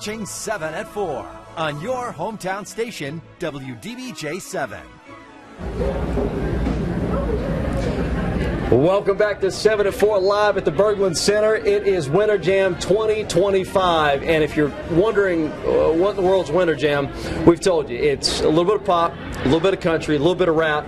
Watching 7 at 4 on your hometown station, WDBJ 7. Welcome back to 7 at 4 live at the Berglund Center. It is Winter Jam 2025. And if you're wondering what in the world's Winter Jam, we've told you. It's a little bit of pop, a little bit of country, a little bit of rap.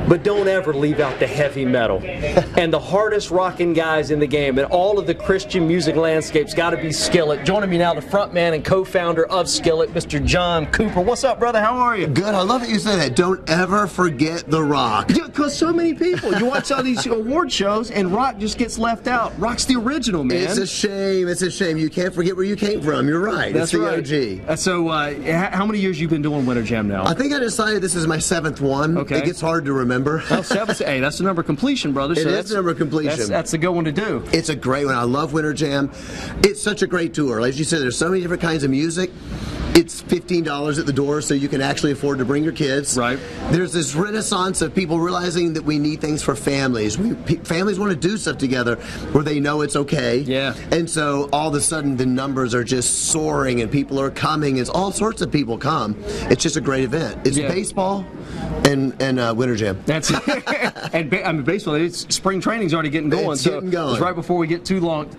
But don't ever leave out the heavy metal. And the hardest rocking guys in the game and all of the Christian music landscape's got to be Skillet. Joining me now, the front man and co-founder of Skillet, Mr. John Cooper. What's up, brother? How are you? Good. I love that you said that. Don't ever forget the rock. Yeah, because so many people. You watch all these award shows and rock just gets left out. Rock's the original, man. It's a shame. It's a shame. You can't forget where you came from. You're right. That's it's the right. OG. So how many years you been doing Winter Jam now? I think I decided this is my 7th one. Okay. It gets hard to remember. Well, 7, hey, that's the number of completion, brother. It So is the number of completion. That's a good one to do. It's a great one. I love Winter Jam. It's such a great tour. As you said, there's so many different kinds of music. It's $15 at the door, so you can actually afford to bring your kids. Right. There's this renaissance of people realizing that we need things for families. Families want to do stuff together where they know it's okay. Yeah. And so all of a sudden the numbers are just soaring and people are coming. It's all sorts of people come. It's just a great event. It's baseball and Winter Jam. That's it. And I mean, baseball, spring training's already getting going. It's getting going. It's right before we get too long.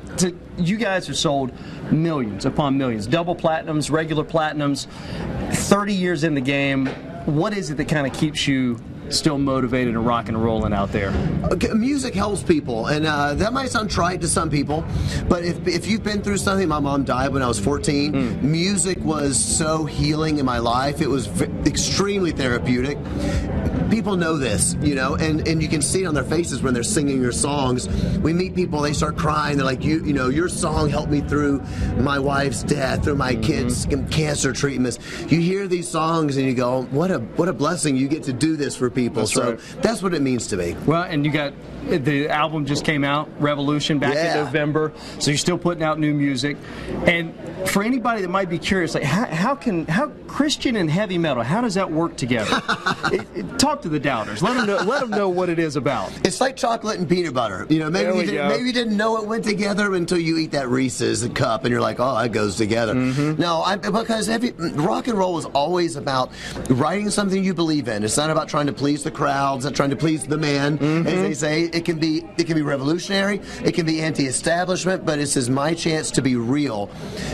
You guys have sold millions upon millions, double platinums, regular platinums, 30 years in the game. What is it that kind of keeps you still motivated and rock and rolling out there? Music helps people, and that might sound trite to some people, but if you've been through something, my mom died when I was 14. Music was so healing in my life. It was extremely therapeutic. People know this, you know, and you can see it on their faces when they're singing your songs. We meet people, they start crying. They're like, you know, your song helped me through my wife's death, through my kids' cancer treatments. You hear these songs and you go, what a blessing you get to do this for people. That's so right. That's what it means to me. Well, and you got the album just came out, Revolution, back in November. So you're still putting out new music. And for anybody that might be curious, like how Christian and heavy metal, how does that work together? Talk to the doubters. Let them know what it is about. It's like chocolate and peanut butter. You know, maybe you didn't know it went together until you eat that Reese's cup and you're like, oh, that goes together. No, because rock and roll is always about writing something you believe in. It's not about trying to please the crowd. It's not trying to please the man, as they say. It can be revolutionary. It can be anti-establishment, but this is my chance to be real.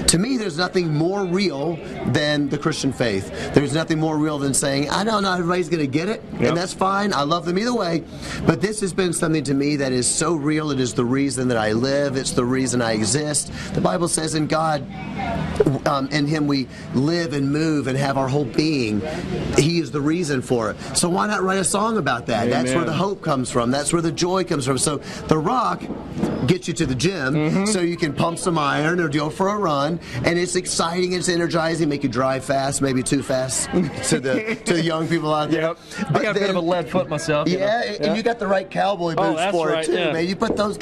To me, there's nothing more real than the Christian faith. There's nothing more real than saying, I know not everybody's going to get it, and that's fine. I love them either way. But this has been something to me that is so real. It is the reason that I live. It's the reason I exist. The Bible says in God, in Him we live and move and have our whole being. He is the reason for it. So why not write a song about that? Amen. That's where the hope comes from. That's where the joy comes from. So the rock gets you to the gym so you can pump some iron or go for a run, and it's exciting, it's energizing, make you drive fast, maybe too fast to the young people out there. I got a bit of a lead foot myself. And you got the right cowboy boots for it too, man. You put those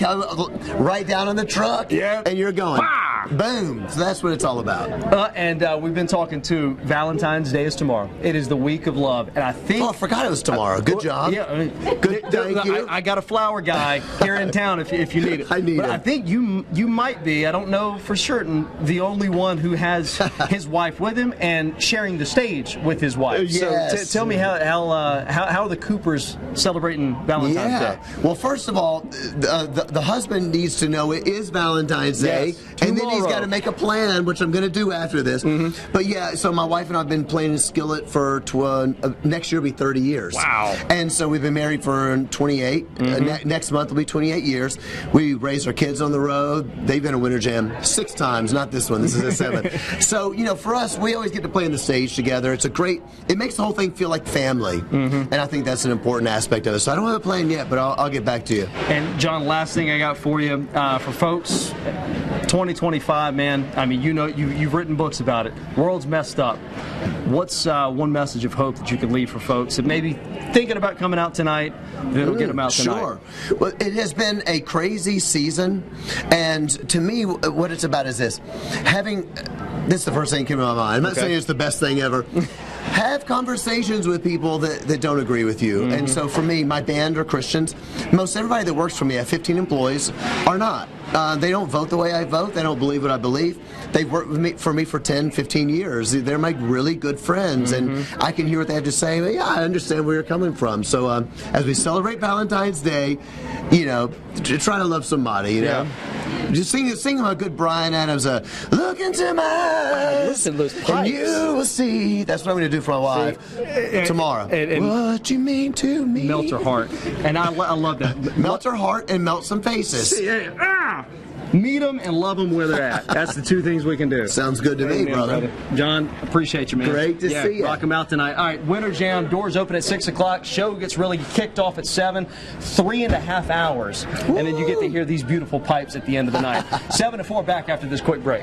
right down on the truck, and you're going. Boom! So that's what it's all about. And we've been talking to Valentine's Day is tomorrow. It is the week of love, and I think. Oh, I forgot it was tomorrow. Good job. Yeah, good. Thank you. I got a flower guy here in town if you need it. I need it. I think you might be. I don't know for certain. The only one who has his wife with him and sharing the stage with his wife. Yes. So tell me how are the Coopers celebrating Valentine's Day? Well, first of all, the husband needs to know it is Valentine's Day, and then he's got to make a plan, which I'm going to do after this. But yeah, so my wife and I have been playing in Skillet for next year will be 30 years. Wow! And so we've been married for 28. Next month will be 28 years. We raised our kids on the road. They've been to Winter Jam 6 times, not this one. This is the 7th. So you know, for us, we always get to play on the stage together. It's it makes the whole thing feel like family, and I think that's an important aspect of it. So I don't have a plan yet, but I'll get back to you. And John, last thing I got for you, for folks, 2025, man. I mean, you know, you've written books about it. World's messed up. What's one message of hope that you could leave for folks that maybe thinking about coming out tonight, that'll get them out tonight? Sure. Well, it has been a crazy season, and to me, what it's about is this. This is the first thing that came to my mind. I'm not saying it's the best thing ever. have conversations with people that don't agree with you. Mm-hmm. And so for me, my band are Christians. Most everybody that works for me, I have 15 employees, are not. They don't vote the way I vote. They don't believe what I believe. They've worked with me for 10, 15 years. They're my really good friends, and I can hear what they have to say. But yeah, I understand where you're coming from. So as we celebrate Valentine's Day, you know, try to love somebody, you know. Just sing a good Bryan Adams, look into my eyes, listen to those pipes, and you will see. That's what I'm going to do for my wife tomorrow. And what you mean to me. Melt her heart. And I love that. Melt her heart and melt some faces. Meet them and love them where they're at. That's the two things we can do. Sounds good to me, brother. John, appreciate you, man. Great to see you. Rock them out tonight. All right, Winter Jam, doors open at 6 o'clock. Show gets really kicked off at 7. 3.5 hours. Woo! And then you get to hear these beautiful pipes at the end of the night. 7 to 4, back after this quick break.